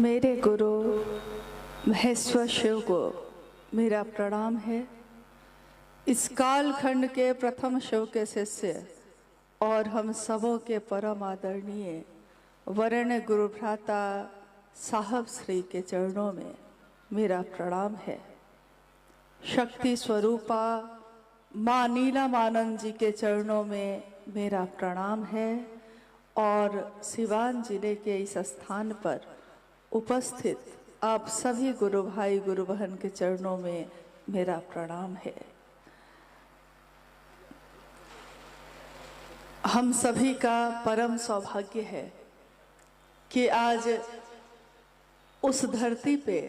मेरे गुरु महेश्वर शिव को मेरा प्रणाम है। इस कालखंड के प्रथम शिव के शिष्य और हम सबों के परम आदरणीय वरेण्य गुरु भ्राता साहब श्री के चरणों में मेरा प्रणाम है। शक्ति स्वरूपा माँ नीलमानंद जी के चरणों में मेरा प्रणाम है और सिवान जिले के इस स्थान पर उपस्थित आप सभी गुरु भाई गुरु बहन के चरणों में मेरा प्रणाम है। हम सभी का परम सौभाग्य है कि आज उस धरती पे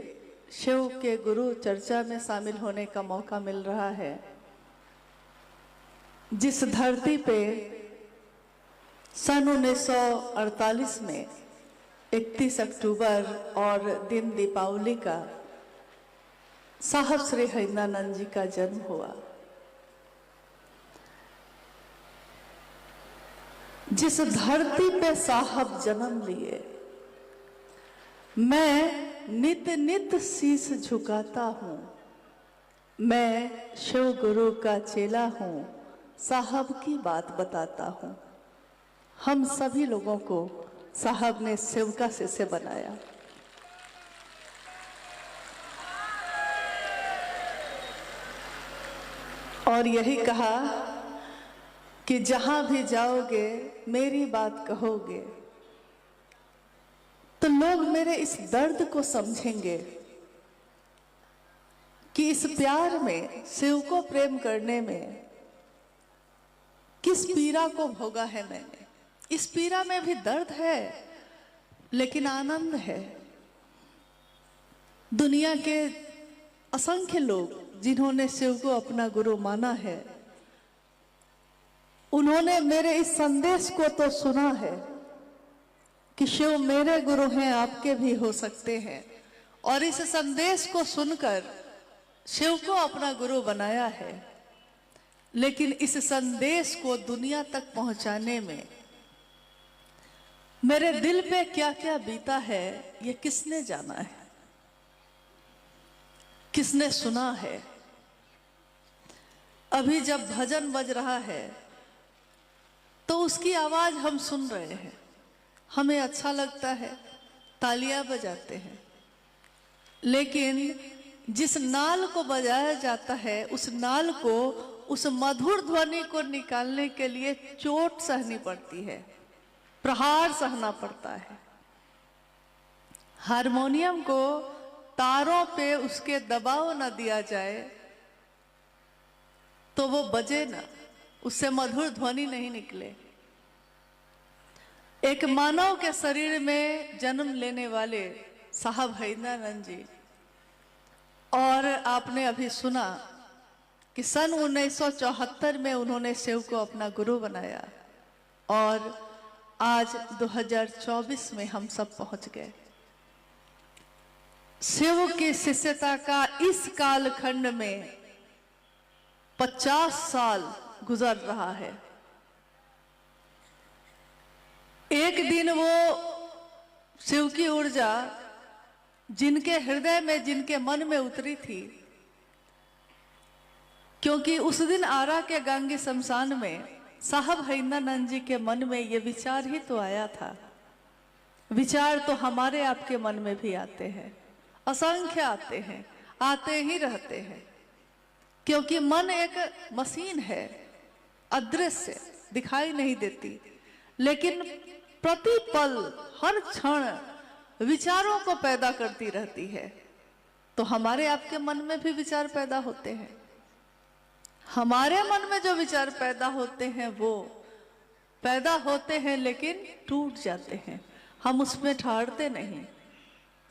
शिव के गुरु चर्चा में शामिल होने का मौका मिल रहा है, जिस धरती पे सन 1948 में 31 अक्टूबर और दिन दीपावली का साहब श्री हरिनानंद जी का जन्म हुआ। जिस धरती पे साहब जन्म लिए, मैं नित नित शीश झुकाता हूँ। मैं शिव गुरु का चेला हूँ, साहब की बात बताता हूँ। हम सभी लोगों को साहब ने शिव का शिष्य बनाया। और यही कहा कि जहां भी जाओगे मेरी बात कहोगे तो लोग मेरे इस दर्द को समझेंगे कि इस प्यार में, शिव को प्रेम करने में किस पीड़ा को भोगा है मैंने। इस पीड़ा में भी दर्द है लेकिन आनंद है। दुनिया के असंख्य लोग जिन्होंने शिव को अपना गुरु माना है, उन्होंने मेरे इस संदेश को तो सुना है कि शिव मेरे गुरु हैं, आपके भी हो सकते हैं, और इस संदेश को सुनकर शिव को अपना गुरु बनाया है। लेकिन इस संदेश को दुनिया तक पहुंचाने में मेरे दिल पे क्या क्या बीता है, ये किसने जाना है, किसने सुना है। अभी जब भजन बज रहा है तो उसकी आवाज हम सुन रहे हैं, हमें अच्छा लगता है, तालियां बजाते हैं। लेकिन जिस नाल को बजाया जाता है, उस नाल को, उस मधुर ध्वनि को निकालने के लिए चोट सहनी पड़ती है, प्रहार सहना पड़ता है। हारमोनियम को तारों पे उसके दबाव न दिया जाए तो वो बजे ना, उससे मधुर ध्वनि नहीं निकले। एक मानव के शरीर में जन्म लेने वाले साहब हरिनानंद जी, और आपने अभी सुना कि सन 1974 में उन्होंने शिव को अपना गुरु बनाया और आज 2024 में हम सब पहुंच गए। शिव की शिष्यता का इस कालखंड में 50 साल गुजर रहा है। एक दिन वो शिव की ऊर्जा जिनके हृदय में, जिनके मन में उतरी थी, क्योंकि उस दिन आरा के गांगी शमशान में साहब हरिनानंद जी के मन में ये विचार ही तो आया था। विचार तो हमारे आपके मन में भी आते हैं, असंख्य आते हैं, आते ही रहते हैं, क्योंकि मन एक मशीन है, अदृश्य, दिखाई नहीं देती, लेकिन प्रति पल, हर क्षण विचारों को पैदा करती रहती है। तो हमारे आपके मन में भी विचार पैदा होते हैं। हमारे मन में जो विचार पैदा होते हैं वो पैदा होते हैं लेकिन टूट जाते हैं, हम उसमें ठहरते नहीं।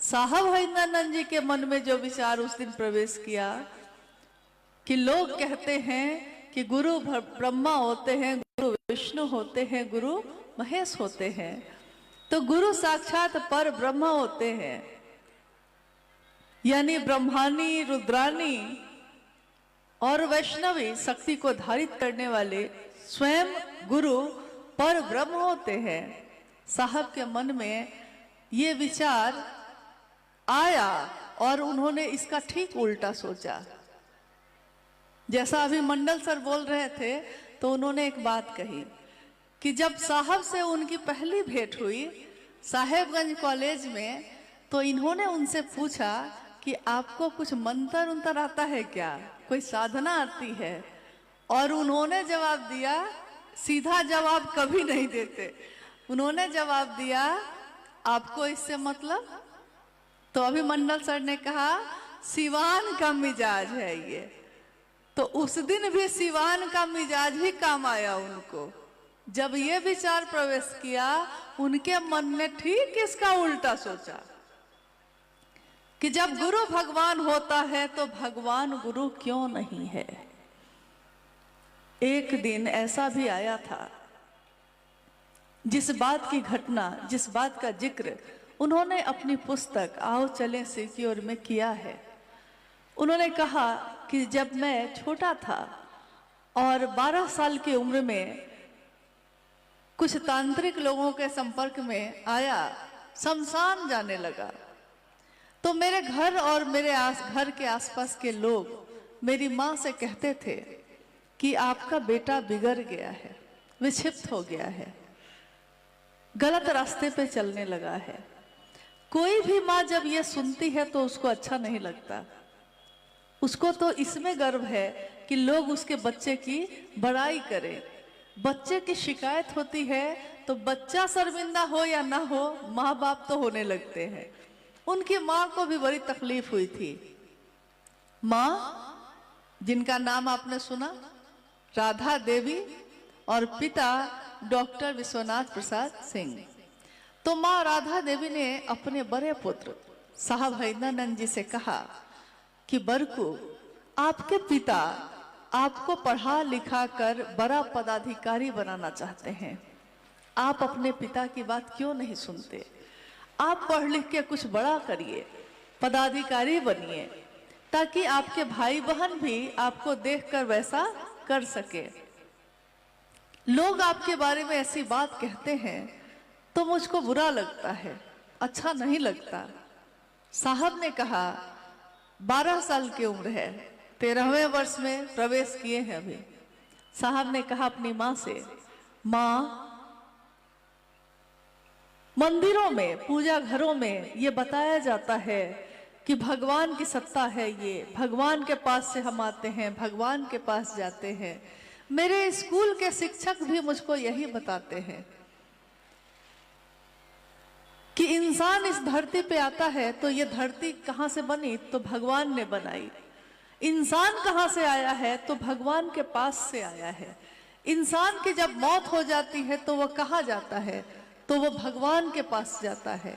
साहब हरिनानंद जी के मन में जो विचार उस दिन प्रवेश किया कि लोग कहते हैं कि गुरु ब्रह्मा होते हैं, गुरु विष्णु होते हैं, गुरु महेश होते हैं, तो गुरु साक्षात पर ब्रह्मा होते हैं, यानी ब्रह्मानी, रुद्रानी और वैष्णवी शक्ति को धारित करने वाले स्वयं गुरु पर ब्रह्म होते हैं। साहब के मन में ये विचार आया और उन्होंने इसका ठीक उल्टा सोचा। जैसा अभी मंडल सर बोल रहे थे, तो उन्होंने एक बात कही कि जब साहब से उनकी पहली भेंट हुई साहेबगंज कॉलेज में, तो इन्होंने उनसे पूछा कि आपको कुछ मंत्र उंतर आता है क्या, कोई साधना आती है? और उन्होंने जवाब दिया, सीधा जवाब कभी नहीं देते, उन्होंने जवाब दिया, आपको इससे मतलब? तो अभी मंडल सर ने कहा सिवान का मिजाज है ये। तो उस दिन भी सिवान का मिजाज ही काम आया उनको। जब ये विचार प्रवेश किया, उनके मन ने ठीक इसका उल्टा सोचा कि जब गुरु भगवान होता है तो भगवान गुरु क्यों नहीं है। एक दिन ऐसा भी आया था, जिस बात की घटना, जिस बात का जिक्र उन्होंने अपनी पुस्तक आओ चलें शिव की ओर में किया है। उन्होंने कहा कि जब मैं छोटा था और 12 साल की उम्र में कुछ तांत्रिक लोगों के संपर्क में आया, शमशान जाने लगा, तो मेरे घर और मेरे घर के आसपास के लोग मेरी माँ से कहते थे कि आपका बेटा बिगड़ गया है, विक्षिप्त हो गया है, गलत रास्ते पे चलने लगा है। कोई भी माँ जब ये सुनती है तो उसको अच्छा नहीं लगता, उसको तो इसमें गर्व है कि लोग उसके बच्चे की बड़ाई करें। बच्चे की शिकायत होती है तो बच्चा शर्मिंदा हो या ना हो, माँ बाप तो होने लगते हैं। उनकी माँ को भी बड़ी तकलीफ हुई थी। माँ जिनका नाम आपने सुना, राधा देवी, और पिता डॉक्टर विश्वनाथ प्रसाद सिंह। तो माँ राधा देवी ने अपने बड़े पुत्र साहब हैदरानंद जी से कहा कि बरकू, आपके पिता आपको पढ़ा लिखा कर बड़ा पदाधिकारी बनाना चाहते हैं, आप अपने पिता की बात क्यों नहीं सुनते? आप पढ़ लिख के कुछ बड़ा करिए, पदाधिकारी बनिए, ताकि आपके भाई बहन भी आपको देखकर वैसा कर सके। लोग आपके बारे में ऐसी बात कहते हैं तो मुझको बुरा लगता है, अच्छा नहीं लगता। साहब ने कहा 12 साल की उम्र है, 13वें वर्ष में प्रवेश किए हैं अभी। साहब ने कहा अपनी माँ से, माँ मंदिरों में, पूजा घरों में ये बताया जाता है कि भगवान की सत्ता है, ये भगवान के पास से हम आते हैं, भगवान के पास जाते हैं। मेरे स्कूल के शिक्षक भी मुझको यही बताते हैं कि इंसान इस धरती पे आता है तो ये धरती कहाँ से बनी? तो भगवान ने बनाई। इंसान कहाँ से आया है? तो भगवान के पास से आया है। इंसान की जब मौत हो जाती है तो वो कहाँ जाता है? तो वो भगवान के पास जाता है।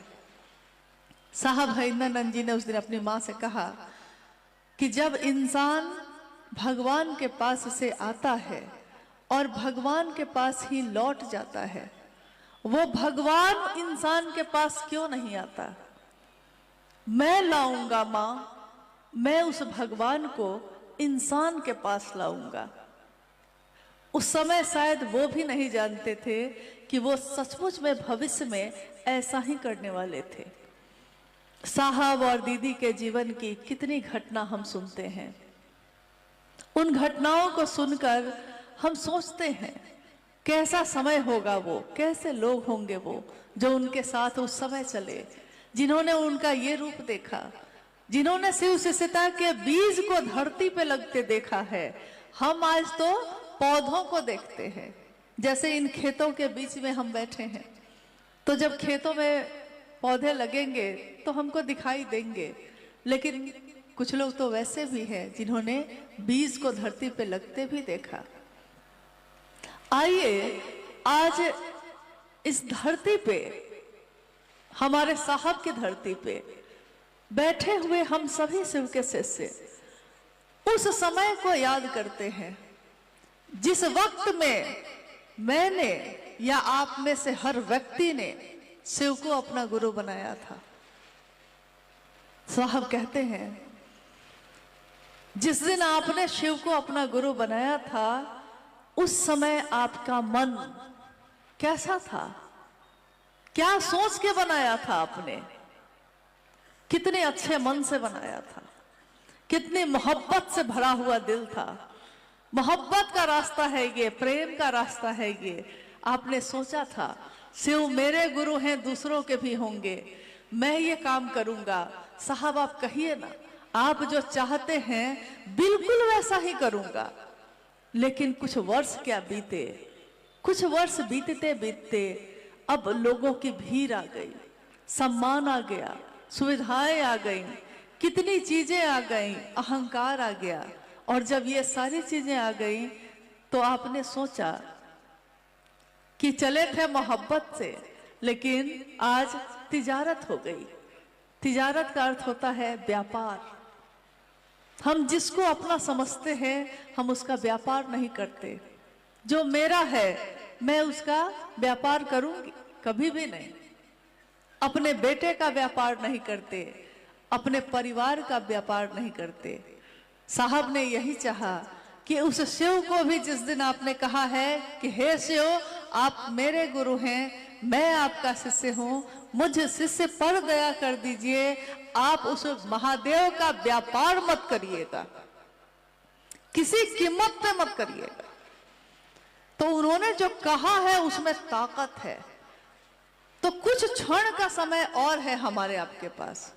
साहब हैदरानंद जी ने उस दिन अपनी माँ से कहा कि जब इंसान भगवान के पास से आता है और भगवान के पास ही लौट जाता है, वो भगवान इंसान के पास क्यों नहीं आता? मैं लाऊंगा माँ, मैं उस भगवान को इंसान के पास लाऊंगा। उस समय शायद वो भी नहीं जानते थे कि वो सचमुच में भविष्य में ऐसा ही करने वाले थे। साहब और दीदी के जीवन की कितनी घटना हम सुनते हैं। उन घटनाओं को सुनकर हम सोचते हैं कैसा समय होगा वो, कैसे लोग होंगे वो जो उनके साथ उस समय चले, जिन्होंने उनका ये रूप देखा, जिन्होंने शिव शिष्यता के बीज को धरती पे लगते देखा है। हम आज तो पौधों को देखते हैं, जैसे इन खेतों के बीच में हम बैठे हैं, तो जब खेतों में पौधे लगेंगे तो हमको दिखाई देंगे, लेकिन कुछ लोग तो वैसे भी हैं जिन्होंने बीज को धरती पे लगते भी देखा। आइए आज इस धरती पे, हमारे साहब की धरती पे बैठे हुए हम सभी शिव के शिष्य उस समय को याद करते हैं जिस वक्त में मैंने या आप में से हर व्यक्ति ने शिव को अपना गुरु बनाया था। साहब कहते हैं जिस दिन आपने शिव को अपना गुरु बनाया था, उस समय आपका मन कैसा था? क्या सोच के बनाया था आपने? कितने अच्छे मन से बनाया था, कितनी मोहब्बत से भरा हुआ दिल था। मोहब्बत का रास्ता है ये, प्रेम का रास्ता है ये। आपने सोचा था शिव मेरे गुरु हैं, दूसरों के भी होंगे, मैं ये काम करूंगा। साहब आप कहिए ना, आप जो चाहते हैं बिल्कुल वैसा ही करूंगा। लेकिन कुछ वर्ष क्या बीते, कुछ वर्ष बीतते बीतते अब लोगों की भीड़ आ गई, सम्मान आ गया, सुविधाएं आ गई, कितनी चीजें आ गई, अहंकार आ गया। और जब ये सारी चीजें आ गई तो आपने सोचा कि चले थे मोहब्बत से, लेकिन आज तिजारत हो गई। तिजारत का अर्थ होता है व्यापार। हम जिसको अपना समझते हैं हम उसका व्यापार नहीं करते। जो मेरा है मैं उसका व्यापार करूंगी, कभी भी नहीं। अपने बेटे का व्यापार नहीं करते, अपने परिवार का व्यापार नहीं करते। साहब ने यही चाहा कि उस शिव को भी जिस दिन आपने कहा है कि हे शिव आप मेरे गुरु हैं, मैं आपका शिष्य हूं, मुझे शिष्य पर दया कर दीजिए, आप उस महादेव का व्यापार मत करिएगा, किसी कीमत पे मत करिएगा। तो उन्होंने जो कहा है उसमें ताकत है। तो कुछ क्षण का समय और है हमारे आपके पास,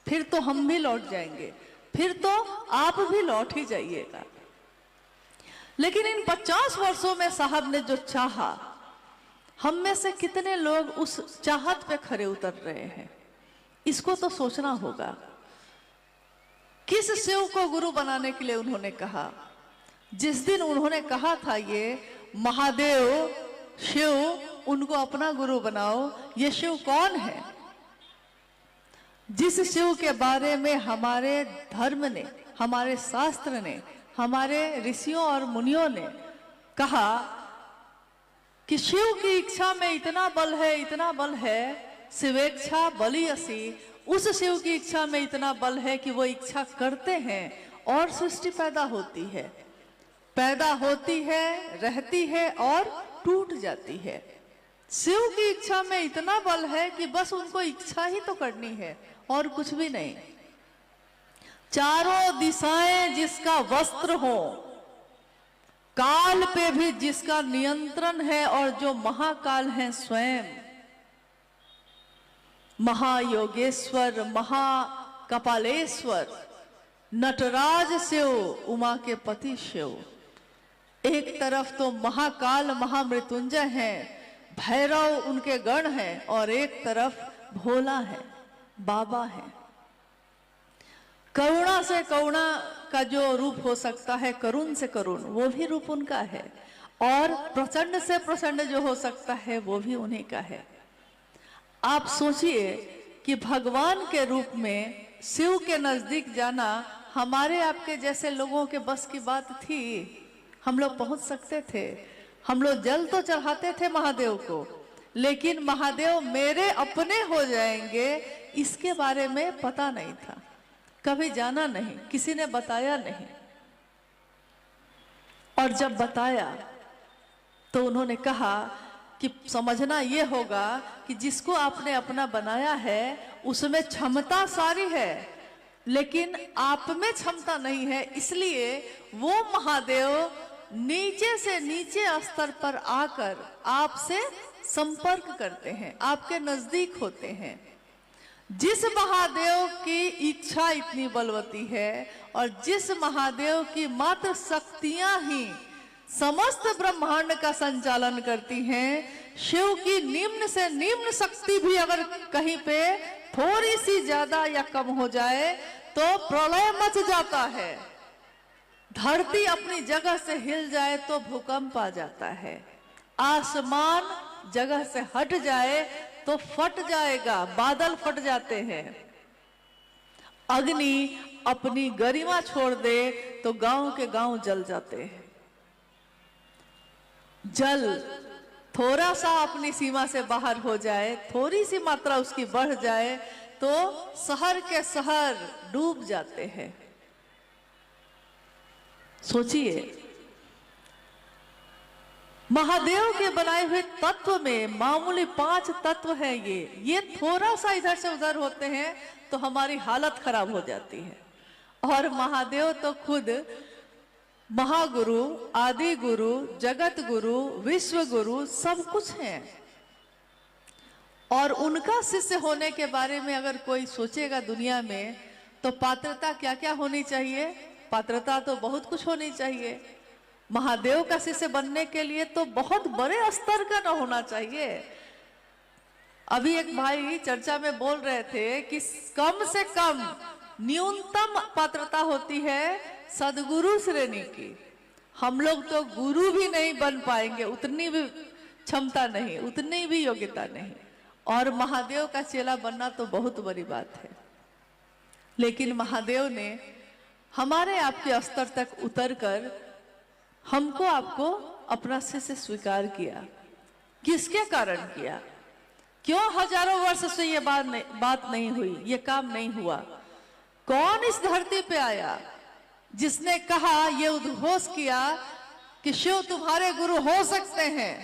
फिर तो हम भी लौट जाएंगे, फिर तो आप भी लौट ही जाइएगा। लेकिन इन 50 वर्षों में साहब ने जो चाहा, हम में से कितने लोग उस चाहत पे खरे उतर रहे हैं, इसको तो सोचना होगा। किस शिव को गुरु बनाने के लिए उन्होंने कहा? जिस दिन उन्होंने कहा था ये महादेव शिव उनको अपना गुरु बनाओ, ये शिव कौन है? जिस शिव के बारे में हमारे धर्म ने, हमारे शास्त्र ने, हमारे ऋषियों और मुनियों ने कहा कि शिव की इच्छा में इतना बल है, इतना बल है, शिवेच्छा बलि असी, उस शिव की इच्छा में इतना बल है कि वो इच्छा करते हैं और सृष्टि पैदा होती है, पैदा होती है, रहती है और टूट जाती है। शिव की इच्छा में इतना बल है कि बस उनको इच्छा ही तो करनी है और कुछ भी नहीं। चारों दिशाएं जिसका वस्त्र हो, काल पे भी जिसका नियंत्रण है, और जो महाकाल है स्वयं, महायोगेश्वर, महाकपालेश्वर, नटराज शिव, उमा के पति शिव। एक तरफ तो महाकाल महामृत्युंजय हैं, भैरव उनके गण हैं, और एक तरफ भोला है, बाबा है। करुणा से करुणा का जो रूप हो सकता है, करुण से करुण, वो भी रूप उनका है, और प्रचंड से प्रचंड जो हो सकता है वो भी उन्हीं का है। आप सोचिए कि भगवान के रूप में शिव के नजदीक जाना हमारे आपके जैसे लोगों के बस की बात थी? हम लोग पहुंच सकते थे, हम लोग जल तो चढ़ाते थे महादेव को, लेकिन महादेव मेरे अपने हो जाएंगे इसके बारे में पता नहीं था, कभी जाना नहीं, किसी ने बताया नहीं। और जब बताया तो उन्होंने कहा कि समझना ये होगा कि जिसको आपने अपना बनाया है उसमें क्षमता सारी है, लेकिन आप में क्षमता नहीं है, इसलिए वो महादेव नीचे से नीचे स्तर पर आकर आपसे संपर्क करते हैं, आपके नजदीक होते हैं। जिस महादेव की इच्छा इतनी बलवती है और जिस महादेव की मात्र शक्तियां ही समस्त ब्रह्मांड का संचालन करती हैं, शिव की निम्न से निम्न शक्ति भी अगर कहीं पे थोड़ी सी ज्यादा या कम हो जाए तो प्रलय मच जाता है। धरती अपनी जगह से हिल जाए तो भूकंप आ जाता है, आसमान जगह से हट जाए तो फट जाएगा, बादल फट जाते हैं, अग्नि अपनी गरिमा छोड़ दे तो गांव के गांव जल जाते हैं। जल थोड़ा सा अपनी सीमा से बाहर हो जाए, थोड़ी सी मात्रा उसकी बढ़ जाए तो शहर के शहर डूब जाते हैं। सोचिए, महादेव के बनाए हुए तत्व में मामूली 5 तत्व हैं। ये थोड़ा सा इधर से उधर होते हैं तो हमारी हालत खराब हो जाती है। और महादेव तो खुद महागुरु, आदि गुरु, जगत गुरु, विश्व गुरु सब कुछ हैं। और उनका शिष्य होने के बारे में अगर कोई सोचेगा दुनिया में, तो पात्रता क्या क्या होनी चाहिए? पात्रता तो बहुत कुछ होनी चाहिए। महादेव का शिष्य बनने के लिए तो बहुत बड़े स्तर का न होना चाहिए। अभी एक भाई चर्चा में बोल रहे थे कि कम से कम न्यूनतम पात्रता होती है सदगुरु श्रेणी की। हम लोग तो गुरु भी नहीं बन पाएंगे, उतनी भी क्षमता नहीं, उतनी भी योग्यता नहीं। और महादेव का चेला बनना तो बहुत बड़ी बात है। लेकिन महादेव ने हमारे आपके स्तर तक उतरकर हमको आपको अपना शिष्य स्वीकार किया। किसके कारण किया? क्यों हजारों वर्ष से ये बात नहीं हुई, ये काम नहीं हुआ? कौन इस धरती पे आया जिसने कहा, ये उद्घोष किया कि शिव तुम्हारे गुरु हो सकते हैं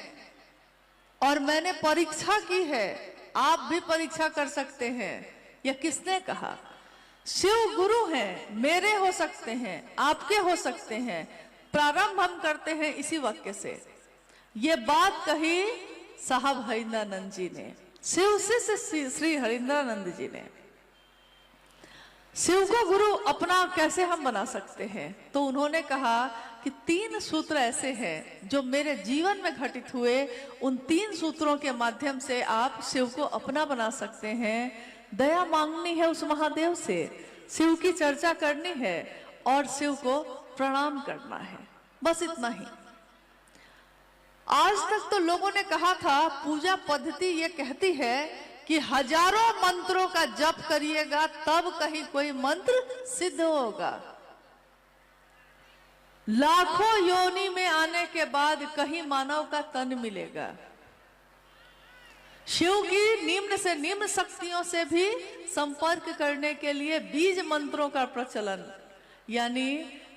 और मैंने परीक्षा की है, आप भी परीक्षा कर सकते हैं? यह किसने कहा? शिव गुरु हैं, मेरे हो सकते हैं, आपके हो सकते हैं। प्रारंभ हम करते हैं इसी वाक्य से। ये बात कही साहब हरिंद्रानंद जी ने, शिव शिष्य श्री हरिंद्रानंद जी ने। शिव को गुरु अपना कैसे हम बना सकते हैं? तो उन्होंने कहा कि 3 सूत्र ऐसे हैं जो मेरे जीवन में घटित हुए। उन 3 सूत्रों के माध्यम से आप शिव को अपना बना सकते हैं। दया मांगनी है उस महादेव से, शिव की चर्चा करनी है और शिव को प्रणाम करना है, बस इतना ही। आज तक तो लोगों ने कहा था, पूजा पद्धति ये कहती है कि हजारों मंत्रों का जप करिएगा तब कहीं कोई मंत्र सिद्ध होगा। लाखों योनि में आने के बाद कहीं मानव का तन मिलेगा। शिव की निम्न से निम्न शक्तियों से भी संपर्क करने के लिए बीज मंत्रों का प्रचलन, यानी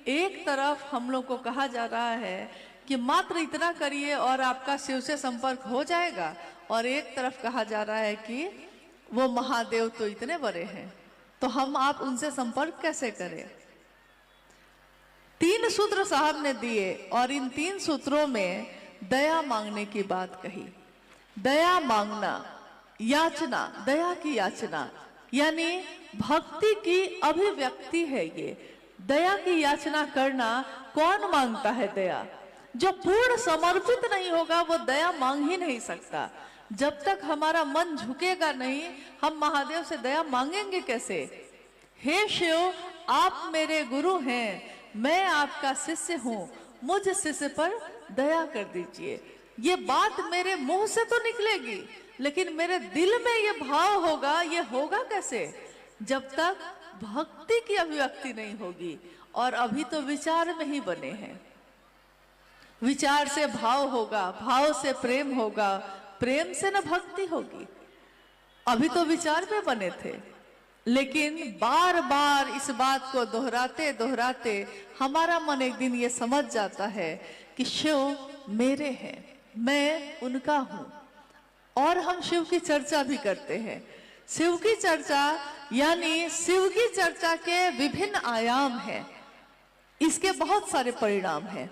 एक तरफ हम लोग को कहा जा रहा है कि मात्र इतना करिए और आपका शिव से संपर्क हो जाएगा, और एक तरफ कहा जा रहा है कि वो महादेव तो इतने बड़े हैं, तो आप उनसे संपर्क कैसे करें? 3 सूत्र साहब ने दिए और इन 3 सूत्रों में दया मांगने की बात कही। दया मांगना, याचना, दया की याचना, यानी भक्ति की अभिव्यक्ति है ये। दया की याचना करना कौन मांगता है? दया जो पूर्ण समर्पित नहीं होगा वो दया मांग ही नहीं सकता। जब तक हमारा मन झुकेगा नहीं, हम महादेव से दया मांगेंगे कैसे? हे शिव, आप मेरे गुरु हैं, मैं आपका शिष्य हूं, मुझ शिष्य पर दया कर दीजिए। ये बात मेरे मुंह से तो निकलेगी, लेकिन मेरे दिल में ये भाव होगा। ये होगा कैसे? जब तक भक्ति की अभिव्यक्ति नहीं होगी। और अभी तो विचार में ही बने हैं। विचार से भाव होगा, भाव से प्रेम होगा, प्रेम से न भक्ति होगी। अभी तो विचार में बने थे, लेकिन बार बार इस बात को दोहराते दोहराते हमारा मन एक दिन ये समझ जाता है कि शिव मेरे हैं, मैं उनका हूं। और हम शिव की चर्चा भी करते हैं। शिव की चर्चा यानी शिव की चर्चा के विभिन्न आयाम हैं, इसके बहुत सारे परिणाम हैं।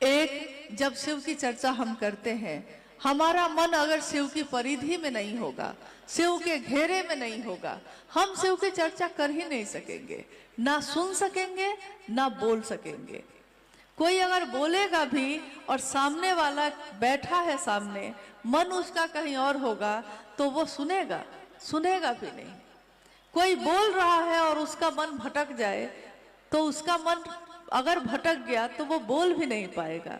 एक, जब शिव की चर्चा हम करते हैं, हमारा मन अगर शिव की परिधि में नहीं होगा, शिव के घेरे में नहीं होगा, हम शिव की चर्चा कर ही नहीं सकेंगे, ना सुन सकेंगे, ना बोल सकेंगे। कोई अगर बोलेगा भी और सामने वाला बैठा है सामने, मन उसका कहीं और होगा, तो वो सुनेगा भी नहीं। कोई बोल रहा है और उसका मन भटक जाए, तो उसका मन अगर भटक गया तो वो बोल भी नहीं पाएगा।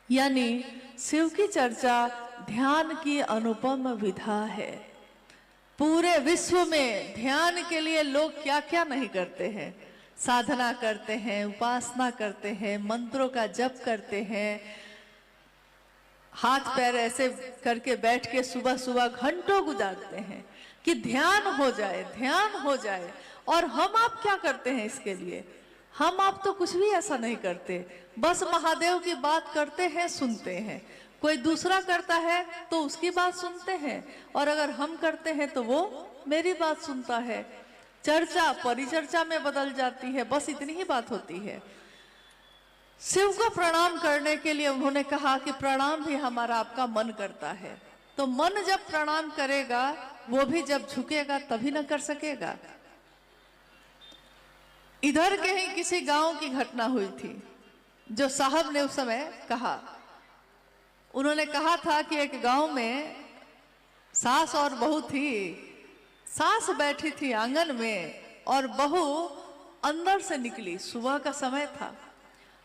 यानी शिव की चर्चा ध्यान की अनुपम विधा है। पूरे विश्व में ध्यान के लिए लोग क्या क्या नहीं करते हैं। साधना करते हैं, उपासना करते हैं, मंत्रों का जप करते हैं, हाथ पैर ऐसे करके बैठ के सुबह सुबह घंटों गुजारते हैं कि ध्यान हो जाए, ध्यान हो जाए। और हम आप क्या करते हैं इसके लिए? हम आप तो कुछ भी ऐसा नहीं करते, बस महादेव की बात करते हैं, सुनते हैं। कोई दूसरा करता है तो उसकी बात सुनते हैं, और अगर हम करते हैं तो वो मेरी बात सुनता है। चर्चा परिचर्चा में बदल जाती है, बस इतनी ही बात होती है। शिव को प्रणाम करने के लिए उन्होंने कहा कि प्रणाम भी हमारा आपका मन करता है, तो मन जब प्रणाम करेगा, वो भी जब झुकेगा तभी न कर सकेगा। इधर के ही किसी गांव की घटना हुई थी, जो साहब ने उस समय कहा। उन्होंने कहा था कि एक गांव में सास और बहू थी। सास बैठी थी आंगन में और बहू अंदर से निकली। सुबह का समय था।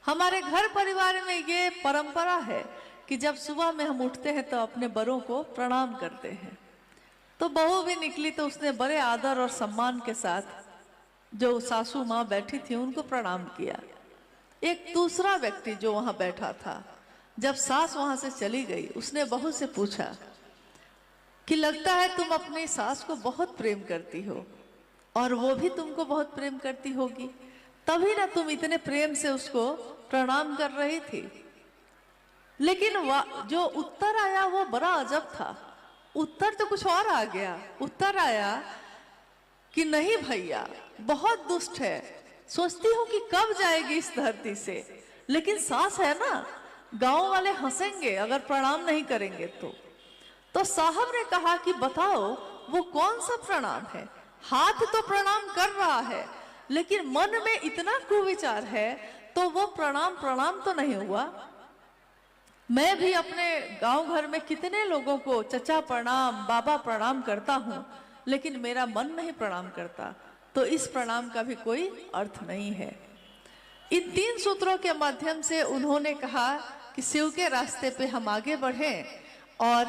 हमारे घर परिवार में ये परंपरा है कि जब सुबह में हम उठते हैं तो अपने बड़ों को प्रणाम करते हैं। तो बहू भी निकली तो उसने बड़े आदर और सम्मान के साथ जो सासू माँ बैठी थी उनको प्रणाम किया। एक दूसरा व्यक्ति जो वहां बैठा था, जब सास वहां से चली गई, उसने बहू से पूछा कि लगता है तुम अपनी सास को बहुत प्रेम करती हो और वो भी तुमको बहुत प्रेम करती होगी, तभी ना तुम इतने प्रेम से उसको प्रणाम कर रही थी। लेकिन जो उत्तर आया वो बड़ा अजब था। उत्तर तो कुछ और आ गया। उत्तर आया कि नहीं भैया, बहुत दुष्ट है, सोचती हूँ कि कब जाएगी इस धरती से, लेकिन सास है ना, गांव वाले हंसेंगे अगर प्रणाम नहीं करेंगे तो साहब ने कहा कि बताओ वो कौन सा प्रणाम है। हाथ तो प्रणाम कर रहा है, लेकिन मन में इतना कुविचार है, तो वो प्रणाम तो नहीं हुआ। मैं भी अपने गांव घर में कितने लोगों को चचा प्रणाम, बाबा प्रणाम करता हूं, लेकिन मेरा मन नहीं प्रणाम करता, तो इस प्रणाम का भी कोई अर्थ नहीं है। इन 3 सूत्रों के माध्यम से उन्होंने कहा कि शिव के रास्ते पे हम आगे बढ़ें और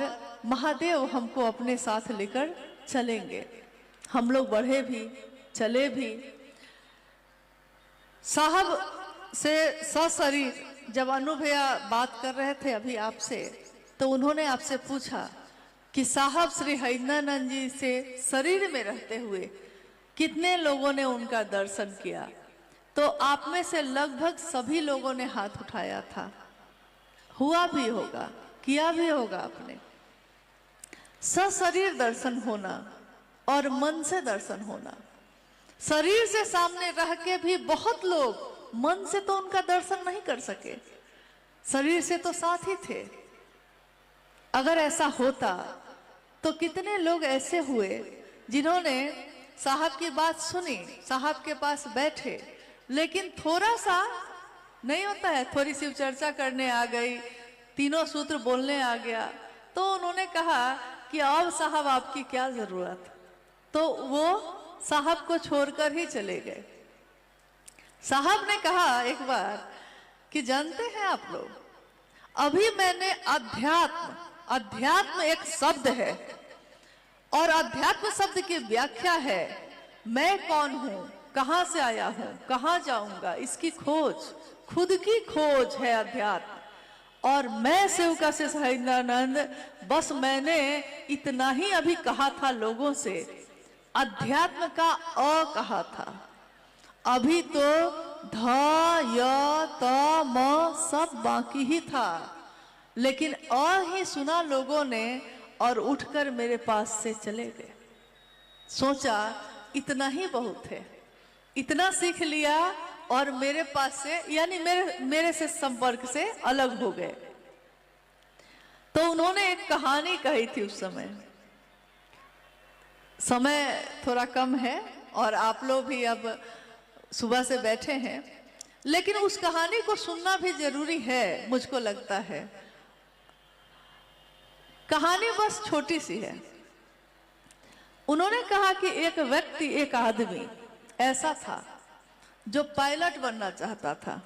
महादेव हमको अपने साथ लेकर चलेंगे। हम लोग बढ़े भी, चले भी। साहब से सशरीर जब अनुभैया बात कर रहे थे अभी आपसे, तो उन्होंने आपसे पूछा कि साहब श्री हरिंद्रानंद जी से शरीर में रहते हुए कितने लोगों ने उनका दर्शन किया, तो आप में से लगभग सभी लोगों ने हाथ उठाया था। हुआ भी होगा, किया भी होगा आपने। सशरीर दर्शन होना और मन से दर्शन होना। शरीर से सामने रह के भी बहुत लोग मन से तो उनका दर्शन नहीं कर सके, शरीर से तो साथ ही थे। अगर ऐसा होता तो कितने लोग ऐसे हुए जिन्होंने साहब की बात सुनी, साहब के पास बैठे, लेकिन थोड़ा सा नहीं होता है, थोड़ी सी चर्चा करने आ गई, 3 सूत्र बोलने आ गया, तो उन्होंने कहा कि अब साहब आपकी क्या जरूरत, तो वो साहब को छोड़कर ही चले गए। साहब ने कहा एक बार कि जानते हैं आप लोग, अभी मैंने अध्यात्म एक शब्द है और अध्यात्म शब्द की व्याख्या है मैं कौन हूं, कहां से आया हूं, कहां जाऊंगा, इसकी खोज, खुद की खोज है अध्यात्म। और मैं शिव का शिष्य हरिंद्रानंद, बस मैंने इतना ही अभी कहा था लोगों से, अध्यात्म का अ कहा था। अभी तो ध य त म सब बाकी ही था, लेकिन अ ही सुना लोगों ने और उठकर मेरे पास से चले गए। सोचा इतना ही बहुत है, इतना सीख लिया और मेरे पास से यानी मेरे से संपर्क से अलग हो गए। तो उन्होंने एक कहानी कही थी उस समय थोड़ा कम है और आप लोग भी अब सुबह से बैठे हैं, लेकिन उस कहानी को सुनना भी जरूरी है, मुझको लगता है। कहानी बस छोटी सी है। उन्होंने कहा कि एक व्यक्ति, एक आदमी ऐसा था जो पायलट बनना चाहता था।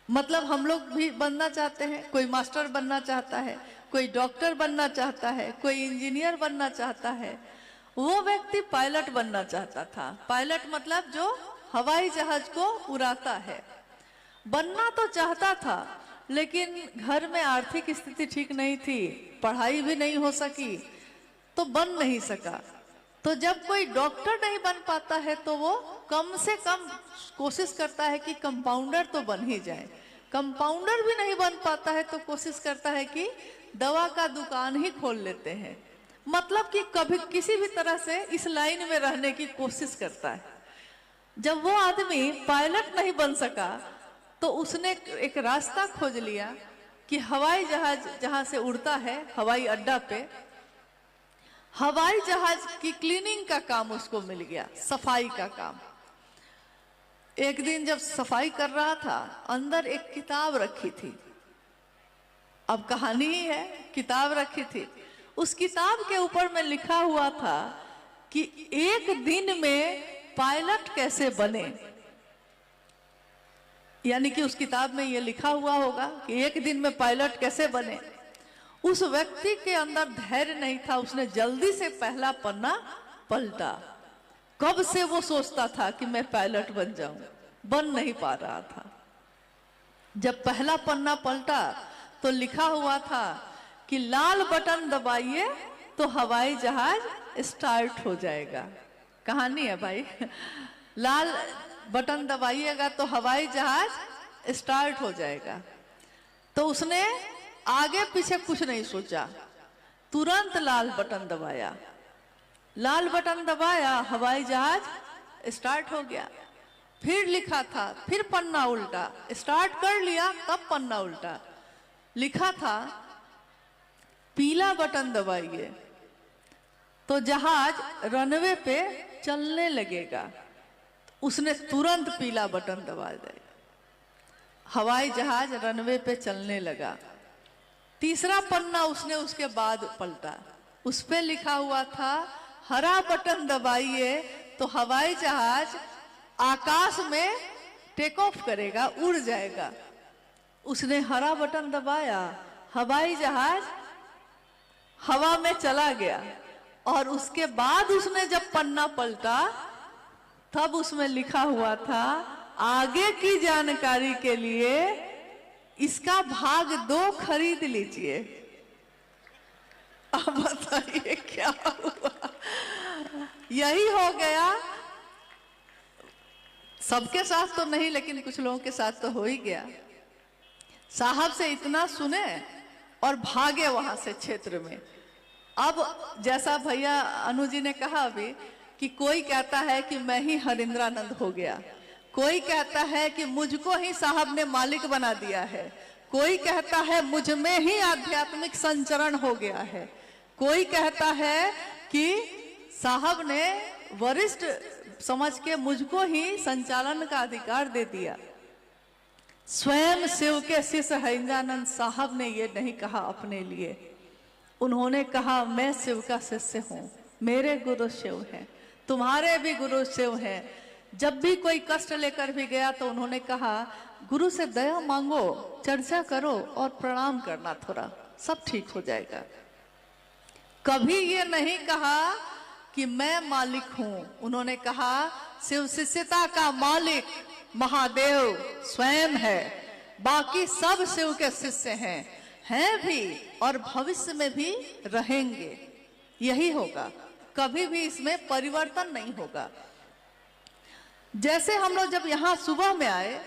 मतलब हम लोग भी बनना चाहते हैं, कोई मास्टर बनना चाहता है, कोई डॉक्टर बनना चाहता है, कोई इंजीनियर बनना चाहता है। वो व्यक्ति पायलट बनना चाहता था। पायलट मतलब जो हवाई जहाज को उड़ाता है। बनना तो चाहता था, लेकिन घर में आर्थिक स्थिति ठीक नहीं थी, पढ़ाई भी नहीं हो सकी, तो बन नहीं सका। तो जब कोई डॉक्टर नहीं बन पाता है तो वो कम से कम कोशिश करता है कि कंपाउंडर तो बन ही जाए। कंपाउंडर भी नहीं बन पाता है तो कोशिश करता है कि दवा का दुकान ही खोल लेते हैं। मतलब कि कभी किसी भी तरह से इस लाइन में रहने की कोशिश करता है। जब वो आदमी पायलट नहीं बन सका तो उसने एक रास्ता खोज लिया कि हवाई जहाज जहां से उड़ता है हवाई अड्डा पे, हवाई जहाज की क्लीनिंग का काम उसको मिल गया, सफाई का काम। एक दिन जब सफाई कर रहा था, अंदर एक किताब रखी थी। अब कहानी ही है, किताब रखी थी। उस किताब के ऊपर में लिखा हुआ था कि एक दिन में पायलट कैसे बने। यानी कि उस किताब में यह लिखा हुआ होगा कि एक दिन में पायलट कैसे बने। उस व्यक्ति के अंदर धैर्य नहीं था, उसने जल्दी से पहला पन्ना पलटा। कब से वो सोचता था कि मैं पायलट बन जाऊं, बन नहीं पा रहा था। जब पहला पन्ना पलटा तो लिखा हुआ था कि लाल बटन दबाइए तो हवाई जहाज स्टार्ट हो जाएगा। कहानी है भाई, लाल बटन दबाइएगा तो हवाई जहाज स्टार्ट हो जाएगा। तो उसने आगे पीछे कुछ नहीं सोचा, तुरंत लाल बटन दबाया। लाल बटन दबाया, हवाई जहाज स्टार्ट हो गया। फिर लिखा था, फिर पन्ना उल्टा, स्टार्ट कर लिया तब पन्ना उल्टा, लिखा था पीला बटन दबाइए तो जहाज रनवे पे चलने लगेगा। उसने तुरंत पीला बटन दबा दिया, हवाई जहाज रनवे पे चलने लगा। तीसरा पन्ना उसने उसके बाद पलटा, उस पे लिखा हुआ था हरा बटन दबाइए तो हवाई जहाज आकाश में टेक ऑफ करेगा, उड़ जाएगा। उसने हरा बटन दबाया, हवाई जहाज हवा में चला गया। और उसके बाद उसने जब पन्ना पलटा तब उसमें लिखा हुआ था आगे की जानकारी के लिए इसका भाग 2 खरीद लीजिए। अब बताइए क्या हुआ। यही हो गया। सबके साथ तो नहीं, लेकिन कुछ लोगों के साथ तो हो ही गया। साहब से इतना सुने और भागे वहां से क्षेत्र में। अब जैसा भैया अनुजी ने कहा अभी कि कोई कहता है कि मैं ही हरिंद्रानंद हो गया, कोई कहता है कि मुझको ही साहब ने मालिक बना दिया है, कोई कहता है मुझ में ही आध्यात्मिक संचरण हो गया है, कोई कहता है कि साहब ने वरिष्ठ समझ के मुझको ही संचालन का अधिकार दे दिया। स्वयं शिव के शिष्य हरिंद्रानंद साहब ने ये नहीं कहा अपने लिए। उन्होंने कहा मैं शिव का शिष्य हूं, मेरे गुरु शिव हैं, तुम्हारे भी गुरु शिव हैं। जब भी कोई कष्ट लेकर भी गया तो उन्होंने कहा गुरु से दया मांगो, चर्चा करो और प्रणाम करना, थोड़ा सब ठीक हो जाएगा। कभी ये नहीं कहा कि मैं मालिक हूं। उन्होंने कहा शिव शिष्यता का मालिक महादेव स्वयं है, बाकी सब शिव के शिष्य हैं भी और भविष्य में भी रहेंगे। यही होगा, कभी भी इसमें परिवर्तन नहीं होगा। जैसे हम लोग जब यहाँ सुबह में आए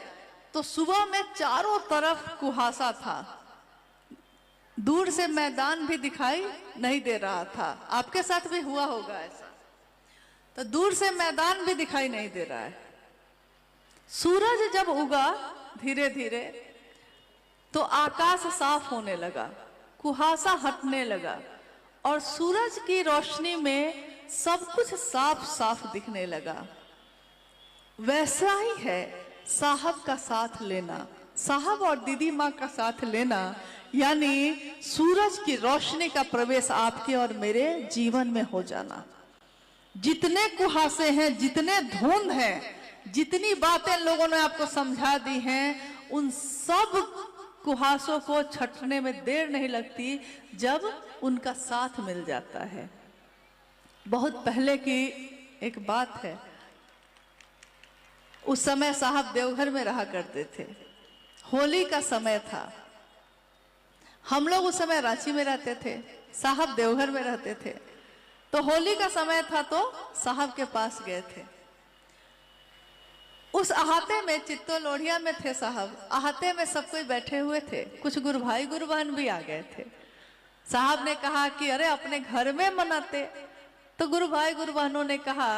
तो सुबह में चारों तरफ कुहासा था, दूर से मैदान भी दिखाई नहीं दे रहा था। आपके साथ भी हुआ होगा ऐसा, तो दूर से मैदान भी दिखाई नहीं दे रहा है। सूरज जब उगा धीरे धीरे तो आकाश साफ होने लगा, कुहासा हटने लगा और सूरज की रोशनी में सब कुछ साफ साफ दिखने लगा। वैसा ही है साहब का साथ लेना, साहब और दीदी माँ का साथ लेना, यानी सूरज की रोशनी का प्रवेश आपके और मेरे जीवन में हो जाना। जितने कुहासे हैं, जितने धुंध हैं, जितनी बातें लोगों ने आपको समझा दी हैं, उन सब कुहासों को छटने में देर नहीं लगती जब उनका साथ मिल जाता है। बहुत पहले की एक बात है, उस समय साहब देवघर में रहा करते थे। होली का समय था, हम लोग उस समय रांची में रहते थे, साहब देवघर में रहते थे। तो होली का समय था तो साहब के पास गए थे। उस अहाते में, चित्तो लोढ़िया में थे साहब, अहाते में सब कोई बैठे हुए थे, कुछ गुरु भाई गुरु बहन भी आ गए थे। साहब ने कहा कि अरे अपने घर में मनाते, तो गुरु भाई गुरु बहनों ने कहा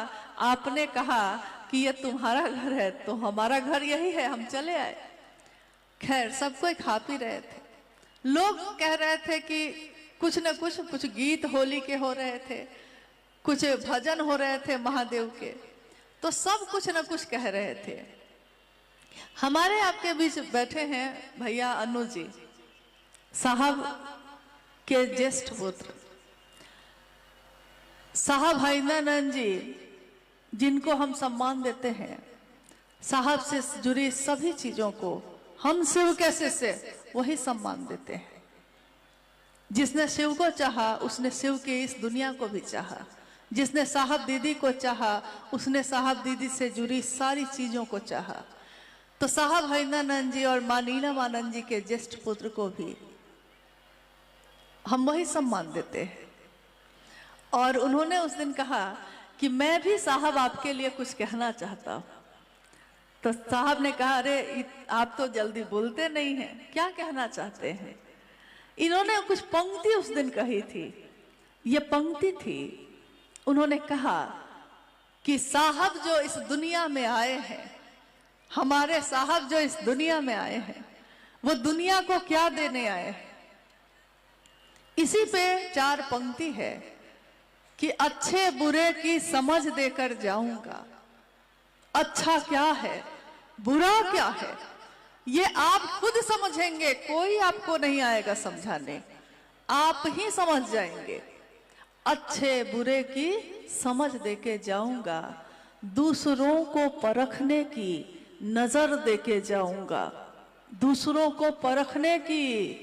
आपने कहा कि ये तुम्हारा घर है तो हमारा घर यही है, हम चले आए। खैर सब कोई खा पी रहे थे, लोग कह रहे थे कि कुछ न कुछ गीत होली के हो रहे थे, कुछ भजन हो रहे थे महादेव के, तो सब कुछ न कुछ कह रहे थे। हमारे आपके बीच बैठे हैं भैया अनु जी, साहब के ज्येष्ठ पुत्र, साहब हरिंदरानंद जी, जिनको हम सम्मान देते हैं। साहब से जुड़ी सभी चीजों को हम शिव के शिष्य वही सम्मान देते हैं। जिसने शिव को चाहा उसने शिव की इस दुनिया को भी चाहा, जिसने साहब दीदी को चाहा उसने साहब दीदी से जुड़ी सारी चीजों को चाहा। तो साहब हरिंदरानंद जी और मां नीलम आनंद जी के ज्येष्ठ पुत्र को भी हम वही सम्मान देते हैं। और उन्होंने उस दिन कहा कि मैं भी साहब आपके लिए कुछ कहना चाहता हूं। तो साहब ने कहा अरे आप तो जल्दी बोलते नहीं हैं, क्या कहना चाहते हैं? इन्होंने कुछ पंक्ति उस दिन कही थी। ये पंक्ति थी, उन्होंने कहा कि साहब जो इस दुनिया में आए हैं, हमारे साहब जो इस दुनिया में आए हैं, वो दुनिया को क्या देने आए हैं। इसी पे 4 पंक्ति है कि अच्छे बुरे की समझ देकर जाऊंगा। अच्छा क्या है, बुरा क्या है, ये आप खुद समझेंगे, कोई आपको नहीं आएगा समझाने, आप ही समझ जाएंगे। अच्छे बुरे की समझ देके जाऊंगा, दूसरों को परखने की नजर देके जाऊंगा। दूसरों को परखने की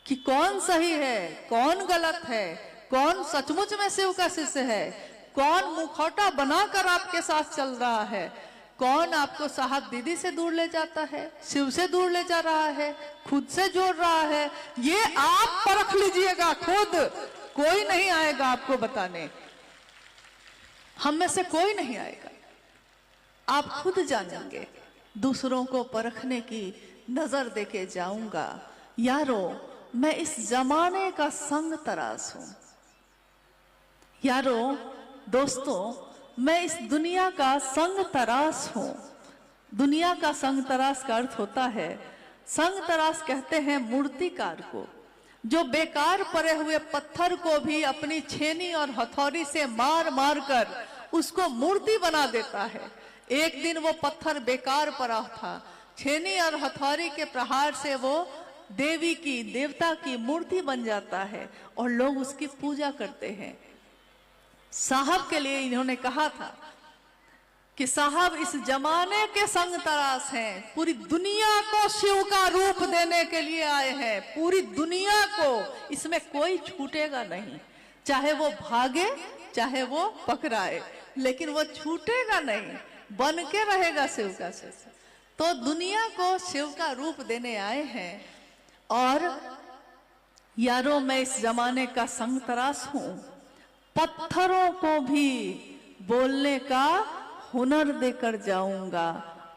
कि कौन सही है, कौन गलत है, कौन सचमुच में शिव का शिष्य है, कौन मुखौटा बनाकर आपके साथ चल रहा है, कौन आपको साहब दीदी से दूर ले जाता है, शिव से दूर ले जा रहा है, खुद से जोड़ रहा है, ये आप परख लीजिएगा खुद। कोई नहीं आएगा आपको बताने, हम में से कोई नहीं आएगा, आप खुद जानेंगे। दूसरों को परखने की नजर देके जाऊंगा। यारो मैं इस जमाने का संग तराश हूं। यारो दोस्तों मैं इस दुनिया का संग तराश हूं। दुनिया का संग तराश का अर्थ होता है, संग तराश कहते हैं मूर्तिकार को, जो बेकार पड़े हुए पत्थर को भी अपनी छेनी और हथौड़ी से मार मार कर उसको मूर्ति बना देता है। एक दिन वो पत्थर बेकार पड़ा था, छेनी और हथौड़ी के प्रहार से वो देवी की, देवता की मूर्ति बन जाता है और लोग उसकी पूजा करते हैं। साहब के लिए इन्होंने कहा था कि साहब इस जमाने के संग तराश हैं, पूरी दुनिया को शिव का रूप देने के लिए आए हैं, पूरी दुनिया को, इसमें कोई छूटेगा नहीं, चाहे वो भागे चाहे वो पकड़ाए, लेकिन वो छूटेगा नहीं, बन के रहेगा शिव का शिष्य। तो दुनिया को शिव का रूप देने आए हैं। और यारो मैं इस जमाने का संग तराश हूं, पत्थरों को भी बोलने का हुनर देकर जाऊंगा।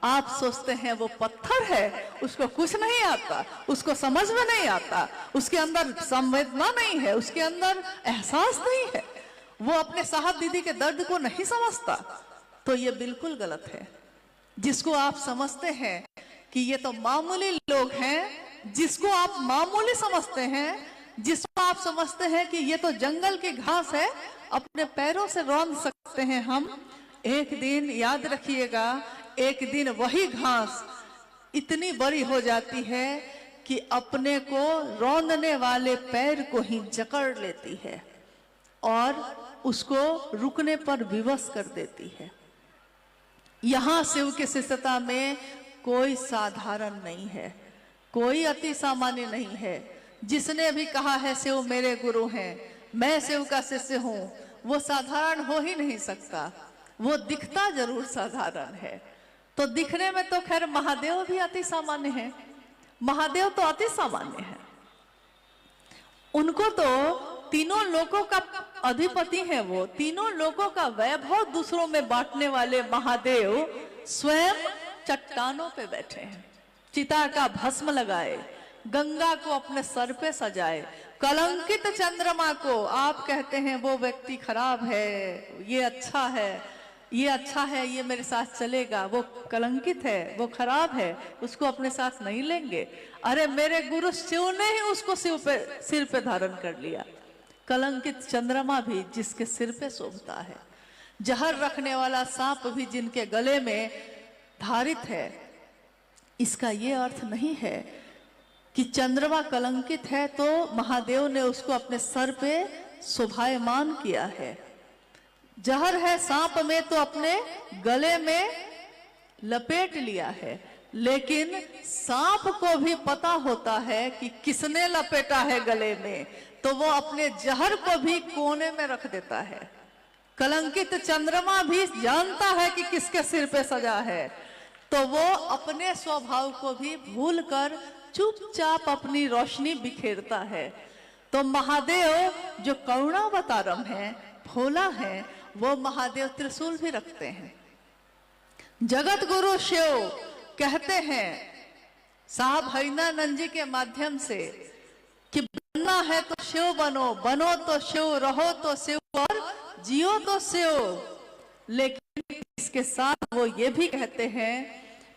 आप सोचते हैं वो पत्थर है, उसको कुछ नहीं आता, उसको समझ में नहीं आता, उसके अंदर संवेदना नहीं है, उसके अंदर एहसास नहीं है, वो अपने साहब दीदी के दर्द को नहीं समझता। तो ये बिल्कुल गलत है। जिसको आप समझते हैं कि ये तो मामूली लोग हैं, जिसको आप मामूली समझते हैं, जिसको आप समझते हैं कि ये तो जंगल की घास है, अपने पैरों से रौंद सकते हैं हम, एक दिन याद रखिएगा, एक दिन वही घास इतनी बड़ी हो जाती है कि अपने को रौंदने वाले पैर को ही जकड़ लेती है और उसको रुकने पर विवश कर देती है। यहां शिव की शिष्यता में कोई साधारण नहीं है, कोई अति सामान्य नहीं है। जिसने भी कहा है शिव मेरे गुरु हैं, मैं शिव का शिष्य हूं, वो साधारण हो ही नहीं सकता। वो दिखता जरूर साधारण है। तो दिखने में तो खैर महादेव भी अति सामान्य है, महादेव तो अति सामान्य है। उनको तो तीनों लोकों का अधिपति है, वो तीनों लोकों का वैभव दूसरों में बांटने वाले महादेव स्वयं चट्टानों पे बैठे हैं, चिता का भस्म लगाए, गंगा को अपने सर पे सजाए। कलंकित चंद्रमा को आप कहते हैं वो व्यक्ति खराब है, ये अच्छा है, ये अच्छा है, ये मेरे साथ चलेगा, वो कलंकित है, वो खराब है, उसको अपने साथ नहीं लेंगे। अरे मेरे गुरु शिव ने ही उसको सिर पे धारण कर लिया। कलंकित चंद्रमा भी जिसके सिर पे शोभता है, जहर रखने वाला सांप भी जिनके गले में धारित है। इसका ये अर्थ नहीं है कि चंद्रमा कलंकित है तो महादेव ने उसको अपने सर पे शोभायमान किया है। जहर है सांप में तो अपने गले में लपेट लिया है, लेकिन सांप को भी पता होता है कि किसने लपेटा है गले में, तो वो अपने जहर को भी कोने में रख देता है। कलंकित चंद्रमा भी जानता है कि किसके सिर पे सजा है, तो वो अपने स्वभाव को भी भूलकर चुपचाप अपनी रोशनी बिखेरता है। तो महादेव जो करुणावतारम है, भोला है, वो महादेव त्रिशूल भी रखते हैं। जगत गुरु शिव कहते हैं साहब हरिनानंद जी के माध्यम से कि बनना है तो शिव बनो, बनो तो शिव, रहो तो शिव और जियो तो शिव। लेकिन इसके साथ वो ये भी कहते हैं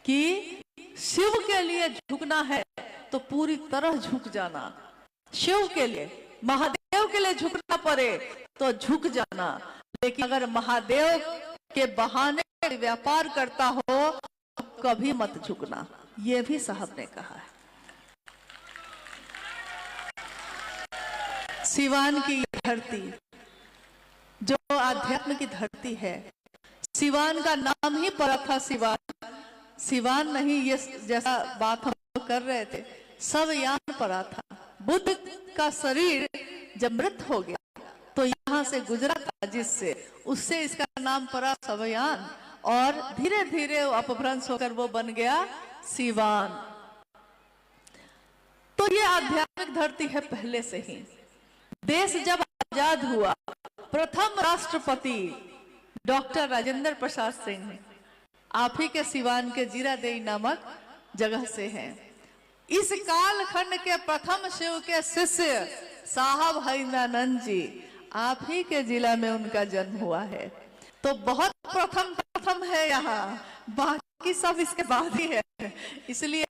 कि शिव के लिए झुकना है तो पूरी तरह झुक जाना। शिव के लिए, महादेव के लिए झुकना पड़े तो झुक जाना, लेकिन अगर महादेव के बहाने व्यापार करता हो तो कभी मत झुकना। ये भी साहब ने कहा है। सिवान की धरती जो आध्यात्म की धरती है, सिवान का नाम ही पड़ा था सिवान। सिवान नहीं, ये जैसा बात हम कर रहे थे, सब यान पड़ा था। बुद्ध का शरीर जब मृत हो गया तो यहाँ से गुजरा था, जिससे उससे इसका नाम पड़ा सवयान, और धीरे धीरे अपभ्रंश होकर वो बन गया सिवान। तो ये आध्यात्मिक धरती है पहले से ही। देश जब आजाद हुआ, प्रथम राष्ट्रपति डॉक्टर राजेंद्र प्रसाद सिंह आप ही के सिवान के जीरादेई नामक जगह से हैं। इस कालखंड के प्रथम शिव के शिष्य साहब हरिनानंद जी, आप ही के जिला में उनका जन्म हुआ है। तो बहुत प्रथम है यहाँ, बाकी सब इसके बाद ही है। इसलिए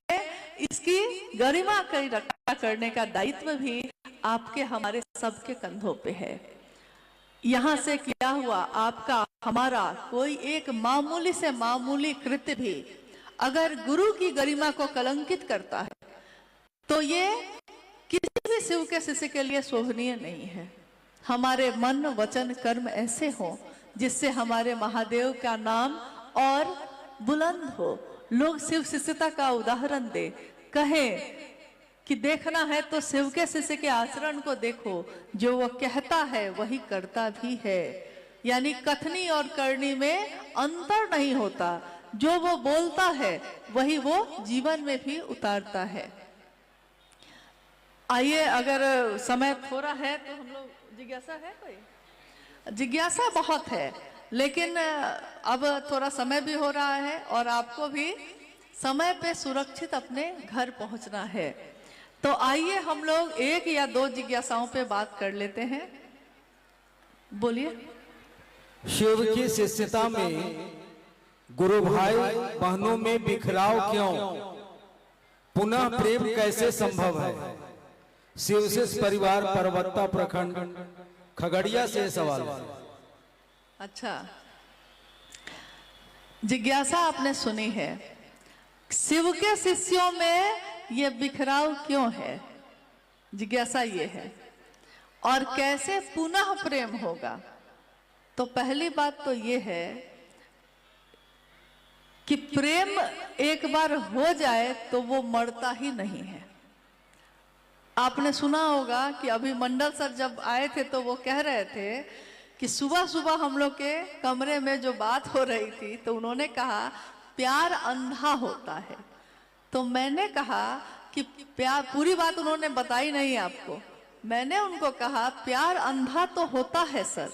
इसकी गरिमा की रक्षा करने का दायित्व भी आपके हमारे सबके कंधों पे है। यहाँ से किया हुआ आपका हमारा कोई एक मामूली से मामूली कृत्य भी अगर गुरु की गरिमा को कलंकित करता है तो ये किसी भी शिव के शिष्य के लिए शोभनीय नहीं है। हमारे मन वचन कर्म ऐसे हो जिससे हमारे महादेव का नाम और बुलंद हो, लोग शिव शिष्यता का उदाहरण दे, कहे कि देखना है तो शिव के शिष्य के आचरण को देखो, जो वो कहता है वही करता भी है। यानी कथनी और करनी में अंतर नहीं होता, जो वो बोलता है वही वो जीवन में भी उतारता है। आइए, अगर समय थोड़ा है तो हम लोग, जिज्ञासा है कोई? जिज्ञासा बहुत है, लेकिन अब थोड़ा समय भी हो रहा है और आपको भी समय पे सुरक्षित अपने घर पहुंचना है। तो आइए हम लोग एक या दो जिज्ञासाओं पे बात कर लेते हैं। बोलिए। शिव की शिष्यता में गुरु भाई बहनों में बिखराव क्यों? पुनः प्रेम कैसे संभव है? शिव शिष्य परिवार परबत्ता प्रखंड खगड़िया से सवाल है। अच्छा, जिज्ञासा आपने सुनी है, शिव के शिष्यों में ये बिखराव क्यों है? जिज्ञासा ये है। और कैसे पुनः प्रेम होगा? तो पहली बात तो ये है कि प्रेम एक बार हो जाए तो वो मरता ही नहीं है। आपने सुना होगा कि अभी मंडल सर जब आए थे तो वो कह रहे थे कि सुबह सुबह हम लोग के कमरे में जो बात हो रही थी तो उन्होंने कहा प्यार अंधा होता है। तो मैंने कहा कि प्यार, पूरी बात उन्होंने बताई नहीं आपको, मैंने उनको कहा प्यार अंधा तो होता है सर,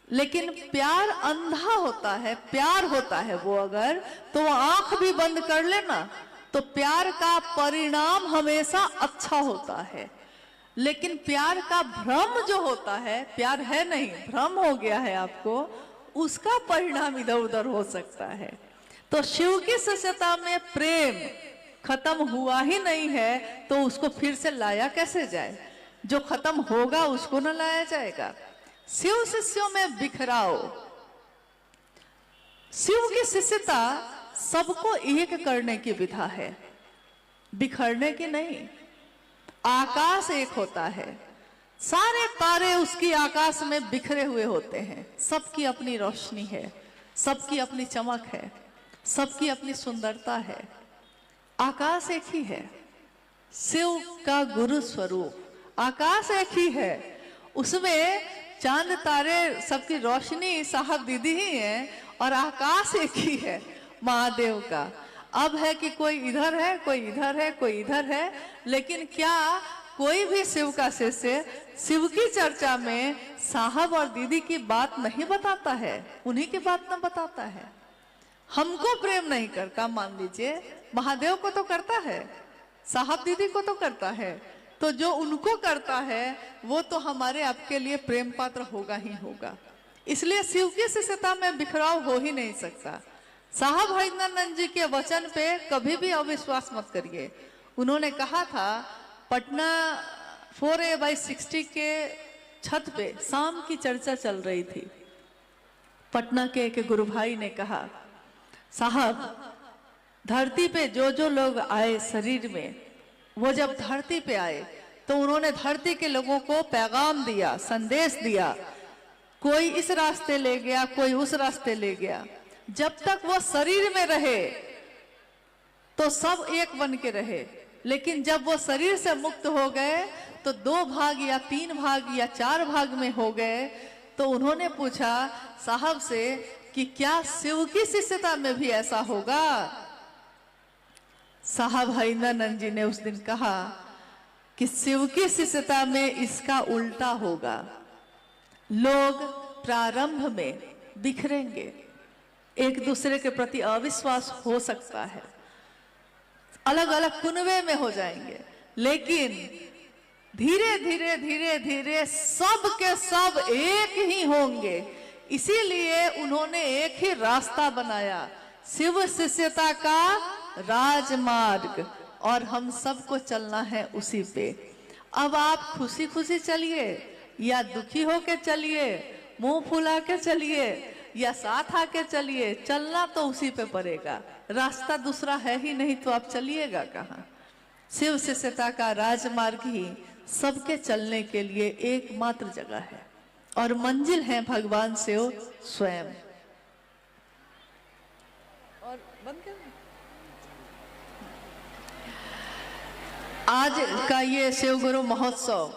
लेकिन प्यार अंधा होता है, प्यार होता है वो अगर, तो वो आंख भी बंद कर लेना तो प्यार का परिणाम हमेशा अच्छा होता है। लेकिन प्यार का भ्रम जो होता है, प्यार है नहीं, भ्रम हो गया है आपको, उसका परिणाम इधर उधर हो सकता है। तो शिव की शिष्यता में प्रेम खत्म हुआ ही नहीं है, तो उसको फिर से लाया कैसे जाए? जो खत्म होगा उसको न लाया जाएगा। शिव शिष्यों में बिखराव, शिव की शिष्यता सबको एक करने की विधा है, बिखरने की नहीं। आकाश एक होता है, सारे तारे उसकी आकाश में बिखरे हुए होते हैं, सबकी अपनी रोशनी है, सबकी अपनी चमक है, सबकी अपनी सुंदरता है। आकाश एक ही है, शिव का गुरु स्वरूप आकाश एक ही है, उसमें चांद तारे सबकी रोशनी साहब दीदी ही है, और आकाश एक ही है महादेव का। अब है कि कोई इधर है, कोई इधर है, कोई इधर है, लेकिन क्या कोई भी शिव का शिष्य शिव की चर्चा में साहब और दीदी की बात नहीं बताता है? उन्हीं की बात न बताता है। हमको प्रेम नहीं करता, मान लीजिए, महादेव को तो करता है, साहब दीदी को तो करता है, तो जो उनको करता है वो तो हमारे आपके लिए प्रेम पात्र होगा ही होगा। इसलिए शिव की शिष्यता में बिखराव हो ही नहीं सकता। साहब हरिंदरानंद जी के वचन पे कभी भी अविश्वास मत करिए। उन्होंने कहा था, पटना 4A/60 के छत पे शाम की चर्चा चल रही थी। पटना के एक गुरु भाई ने कहा, साहब धरती पे जो जो लोग आए शरीर में, वो जब धरती पे आए तो उन्होंने धरती के लोगों को पैगाम दिया, संदेश दिया। कोई इस रास्ते ले गया, कोई उस रास्ते ले गया। जब तक वो शरीर में रहे तो सब एक बन के रहे, लेकिन जब वो शरीर से मुक्त हो गए तो 2 भाग या 3 भाग या 4 भाग में हो गए। तो उन्होंने पूछा साहब से कि क्या शिव की शिष्यता में भी ऐसा होगा? साहब हरिंदरानंद जी ने उस दिन कहा कि शिव की शिष्यता में इसका उल्टा होगा। लोग प्रारंभ में बिखरेंगे, एक दूसरे के प्रति अविश्वास हो सकता है, अलग अलग कुनबे में हो जाएंगे, लेकिन धीरे धीरे धीरे धीरे सब के सब एक ही होंगे। इसीलिए उन्होंने एक ही रास्ता बनाया, शिव शिष्यता का राजमार्ग, और हम सबको चलना है उसी पे। अब आप खुशी खुशी चलिए या दुखी होके चलिए, मुंह फुला के चलिए या साथ आके चलिए, चलना तो उसी पे पड़ेगा। रास्ता दूसरा है ही नहीं, तो आप चलिएगा कहाँ? शिव शिष्यता का राजमार्ग ही सबके चलने के लिए एकमात्र जगह है, और मंजिल है भगवान शिव स्वयं। और बंद कर, आज का ये शिव गुरु महोत्सव,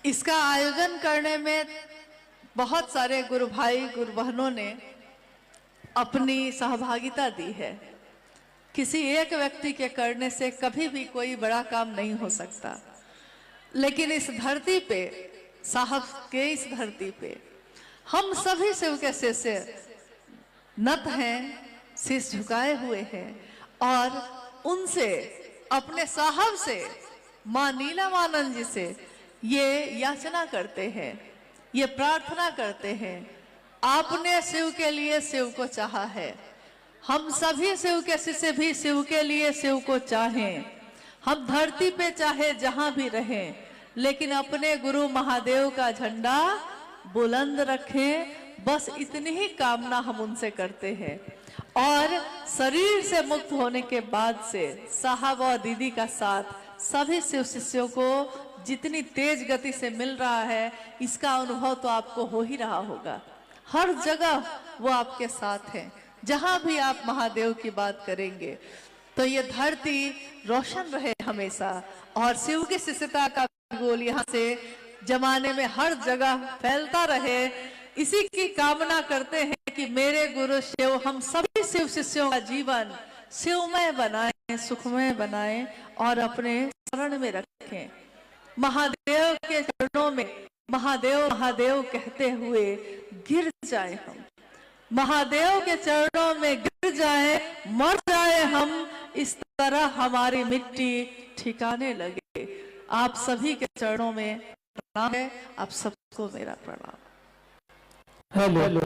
इसका आयोजन करने में बहुत सारे गुरु भाई गुरु बहनों ने अपनी सहभागिता दी है। किसी एक व्यक्ति के करने से कभी भी कोई बड़ा काम नहीं हो सकता, लेकिन इस धरती पे, साहब के इस धरती पे, हम सभी शिव के शिष्य नत हैं, शीश झुकाए हुए हैं, और उनसे, अपने साहब से, मां नीलमानंद जी से ये याचना करते हैं, ये प्रार्थना करते हैं। आपने शिव के लिए शिव को चाहा है, हम सभी शिव के शिष्य भी शिव के लिए शिव को चाहें। हम धरती पे चाहे जहां भी रहें, लेकिन अपने गुरु महादेव का झंडा बुलंद रखें। बस इतनी ही कामना हम उनसे करते हैं। और शरीर से मुक्त होने के बाद से साहब और दीदी का साथ सभी शिव शिष्यों को जितनी तेज गति से मिल रहा है, इसका अनुभव तो आपको हो ही रहा होगा। हर जगह वो आपके साथ हैं, जहां भी आप महादेव की बात करेंगे। तो ये धरती रोशन रहे हमेशा, और शिव की शिष्यता का गोल यहाँ से जमाने में हर जगह फैलता रहे। इसी की कामना करते हैं कि मेरे गुरु शिव हम सभी शिव शिष्यों का जीवन शिवमय बनाए। सुखमय बनाएं और अपने शरण में रखें। महादेव के चरणों में महादेव महादेव कहते हुए गिर जाए हम, महादेव के चरणों में गिर जाए, मर जाए हम, इस तरह हमारी मिट्टी ठिकाने लगे। आप सभी के चरणों में प्रणाम है, आप सबको मेरा प्रणाम। हेलो